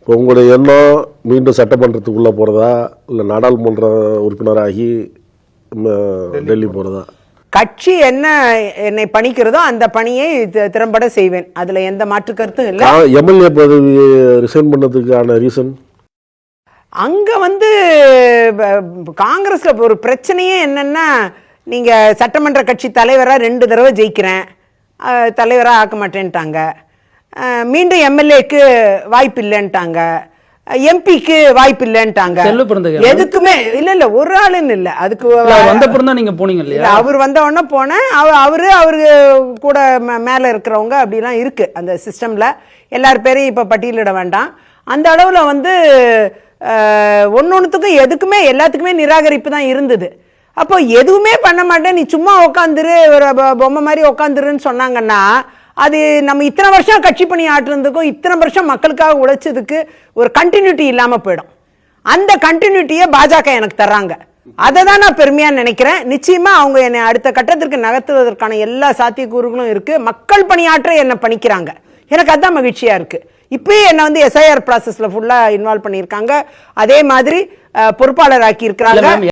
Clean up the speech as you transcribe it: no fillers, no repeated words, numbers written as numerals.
இப்போ உங்களுடைய எண்ணம் மீண்டும் சட்டமன்றத்துக்குள்ளே போகிறதா இல்லை நாடாளுமன்ற உறுப்பினராகி டெல்லி போகிறதா? கட்சி என்னை பணிக்கிறதோ அந்த பணியை திறம்பட செய்வேன். அதுல எந்த மாற்று கருத்தும் இல்லை. எம்எல்ஏ பதவி ரிசைன் பண்ணதுக்கான ரீசன் அங்க காங்கிரஸ்ல ஒரு பிரச்சனையே என்னன்னா, நீங்க சட்டமன்ற கட்சி தலைவரா 2 தடவை ஜெயிக்கிறேன், தலைவரா ஆக்க மாட்டேன்ட்டாங்க, மீண்டும் எம்எல்ஏக்கு வாய்ப்பு இல்லைன்ட்டாங்க, எம்பிக்கு வாய்ப்பு இல்லைன்ட்டாங்க. எதுக்குமே இல்ல ஒரு ஆளுன்னு இல்ல. அதுக்கு நீங்க போனீங்க இல்லையா? அவர் வந்த உடனே போனேன். அவரு கூட மேல இருக்கிறவங்க அப்படிலாம் இருக்கு அந்த சிஸ்டம்ல. எல்லார் பேரையும் இப்ப பட்டியலிட வேண்டாம். அந்த அளவுல ஒன்னொன்னுத்துக்கும் எதுக்குமே எல்லாத்துக்குமே நிராகரிப்பு தான் இருந்தது. அப்போ எதுவுமே பண்ண மாட்டேன், நீ சும்மா உக்காந்துரு, ஒரு பொம்மை மாதிரி உக்காந்துருன்னு சொன்னாங்கன்னா, அது நம்ம இத்தனை வருஷம் கட்சி பணி ஆற்றுறதுக்கும் இத்தனை வருஷம் மக்களுக்காக உழைச்சதுக்கு ஒரு கண்டினியூட்டி இல்லாம போயிடும். அந்த கண்டினியூட்டியை பாஜக எனக்கு தர்றாங்க. அதை தான் நான் பெருமையா நினைக்கிறேன். நிச்சயமா அவங்க என்னை அடுத்த கட்டத்திற்கு நகர்த்துவதற்கான எல்லா சாத்தியக்கூறுகளும் இருக்கு. மக்கள் பணியாற்ற என்னை பணிக்கிறாங்க. எனக்கு அதுதான் மகிழ்ச்சியா இருக்கு. இப்பயே என்ன எஸ்ஐஆர் ப்ராசஸ்ல ஃபுல்லா இன்வால்வ் பண்ணியிருக்காங்க. அதே மாதிரி பொறுப்பாளர் ஆக்கி இருக்கிறாங்க.